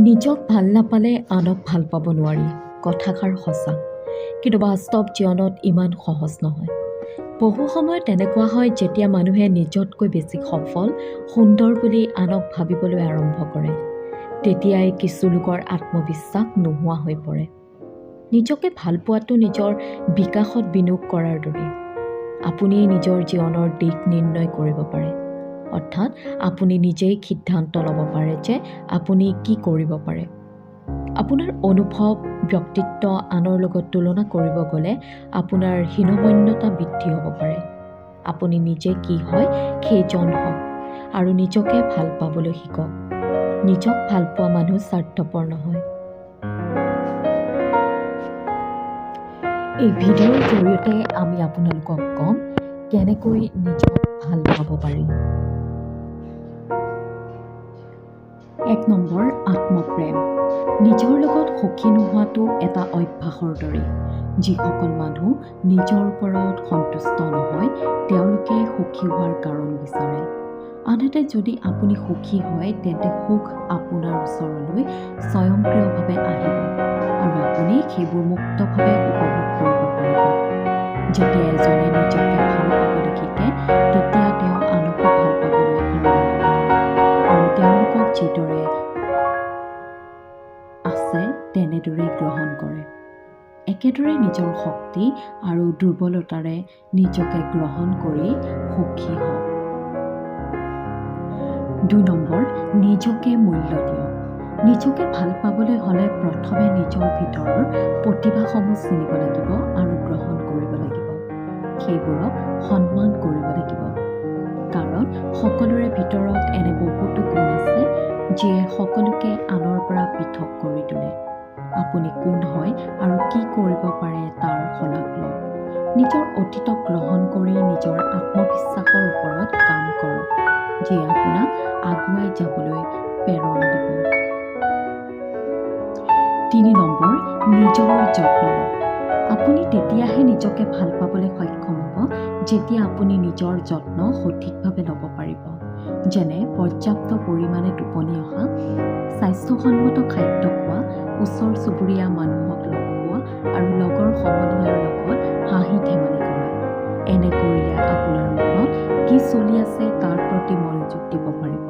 নিজক ভাল নাপালে আনক ভাল পাব নোৱাৰি। কথাষাৰ সঁচা, কিন্তু বাস্তৱ জীৱনত ইমান সহজ নহয়। বহু সময়ত তেনেকুৱা হয় যেতিয়া মানুহে নিজতকৈ বেছি সফল, সুন্দৰ বুলি আনক ভাবিবলৈ আৰম্ভ কৰে। তেতিয়াই কিছু লোকৰ আত্মবিশ্বাস নোহোৱা হৈ পৰে। নিজকে ভাল পোৱাটো নিজৰ বিকাশত বিনিয়োগ কৰাৰ দৰে। আপুনি নিজৰ জীৱনৰ দিশ নিৰ্ণয় কৰিব পাৰে। অৰ্থাৎ আপুনি নিজেই সিদ্ধান্ত ল'ব পাৰে যে আপুনি কি কৰিব পাৰে। আপোনাৰ অনুভৱ, ব্যক্তিত্ব আনৰ লগত তুলনা কৰিব গ'লে আপোনাৰ হীনমন্যতা বৃদ্ধি হ'ব পাৰে। আপুনি নিজে কি হয় সেইজন হওক আৰু নিজকে ভাল পাবলৈ শিকক। নিজক ভাল পোৱা মানুহ স্বাৰ্থপৰ নহয়। এই ভিডিঅ'ৰ জৰিয়তে আমি আপোনালোকক ক'ম কেনেকৈ নিজক ভাল পাব পাৰি। 1 নম্বৰ, আত্মপ্ৰেম। নিজৰ লগত সুখী নোহোৱাটো এটা অভ্যাসৰ দৰে। যিসকল মানুহ নিজৰ ওপৰত সন্তুষ্ট নহয়, তেওঁলোকে সুখী হোৱাৰ কাৰণ বিচাৰে। আনহাতে যদি আপুনি সুখী হয়, তেন্তে সুখ আপোনাৰ ওচৰলৈ স্বয়ংক্ৰিয়ভাৱে আহিব আৰু আপুনি সেইবোৰ মুক্তভাৱে উপভোগ কৰিব পাৰিব। যেতিয়া এজনে নিজকে ভাল পাবলৈ শিকে, তেতিয়া তেওঁ আনকো ভাল পাবলৈ আৰম্ভ কৰে আৰু তেওঁলোকক যিদৰে আছে তেনেদৰে গ্ৰহণ কৰে। একেদৰে নিজৰ শক্তি আৰু দুৰ্বলতাৰে নিজকে গ্ৰহণ কৰি সুখী হওক। 2 নম্বৰ, নিজকে মূল্য দিয়ক। নিজকে ভাল পাবলৈ হ'লে প্ৰথমে নিজৰ ভিতৰৰ প্ৰতিভাসমূহ চিনিব লাগিব আৰু গ্ৰহণ কৰিব লাগিব। সেইবোৰক সন্মান কৰিব লাগিব। কাৰণ সকলোৰে ভিতৰত এনে বহুতো গুণ আছে যিয়ে সকলোকে আনৰ পৰা পৃথক কৰি তোলে। আপুনি কোন হয় আৰু কি কৰিব পাৰে তাৰ শলাগ লওক। নিজৰ অতীতক গ্ৰহণ কৰি নিজৰ আত্মবিশ্বাসৰ ওপৰত কাম কৰক, যিয়ে আপোনাক আগুৱাই যাবলৈ প্ৰেৰণা দিব। 3 নম্বৰ, নিজৰ যত্ন লওক। আপুনি তেতিয়াহে নিজকে ভাল পাবলৈ সক্ষম হ'ব যেতিয়া আপুনি নিজৰ যত্ন সঠিকভাৱে ল'ব পাৰিব। যেনে পৰ্যাপ্ত পৰিমাণে টোপনি অহা, স্বাস্থ্যসন্মত খাদ্য খোৱা, ওচৰ চুবুৰীয়া মানুহক লগ পোৱা আৰু লগৰ সমনীয়াৰ লগত হাঁহি ধেমালি কৰা। এনে কৰিলে আপোনাৰ মনত কি চলি আছে তাৰ প্ৰতি মনোযোগ দিব পাৰিব।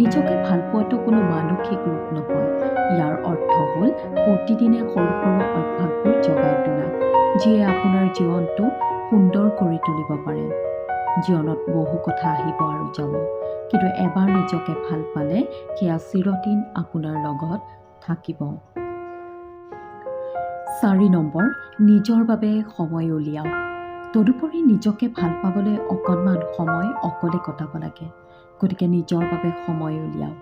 নিজকে ভাল পোৱাটো কোনো মানসিক ৰোগ নহয়। ইয়াৰ অৰ্থ হ'ল প্ৰতিদিনে সৰু সৰু অভ্যাসবোৰ জগাই তোলা, যিয়ে আপোনাৰ জীৱনটো সুন্দৰ কৰি তুলিব পাৰে। জীৱনত বহু কথা আহিব আৰু যাব, কিন্তু এবাৰ নিজকে ভাল পালে সেয়া চিৰদিন আপোনাৰ লগত থাকিব। 4 নম্বৰ, নিজৰ বাবে সময় উলিয়াওক। তদুপৰি নিজকে ভাল পাবলৈ অকণমান সময় অকলে কটাব লাগে। গতিকে নিজৰ বাবে সময় উলিয়াওক।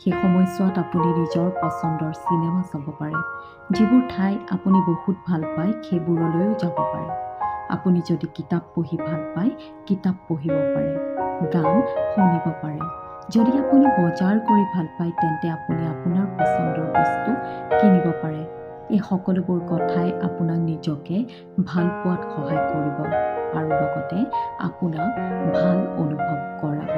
সেই সময়ছোৱাত আপুনি নিজৰ পচন্দৰ চিনেমা চাব পাৰে। যিবোৰ ঠাই আপুনি বহুত ভাল পায় সেইবোৰলৈও যাব পাৰে। আপুনি যদি কিতাপ পঢ়ি ভাল পায়, কিতাপ পঢ়িব পাৰে। গান শুনিব পাৰে। যদি আপুনি বজাৰ কৰি ভাল পায়, তেন্তে আপুনি আপোনাৰ পচন্দৰ বস্তু কিনিব পাৰে। এই সকলোবোৰ কথাই আপোনাক নিজকে ভাল পোৱাত সহায় কৰিব আৰু লগতে আপোনাক ভাল অনুভৱ কৰাব।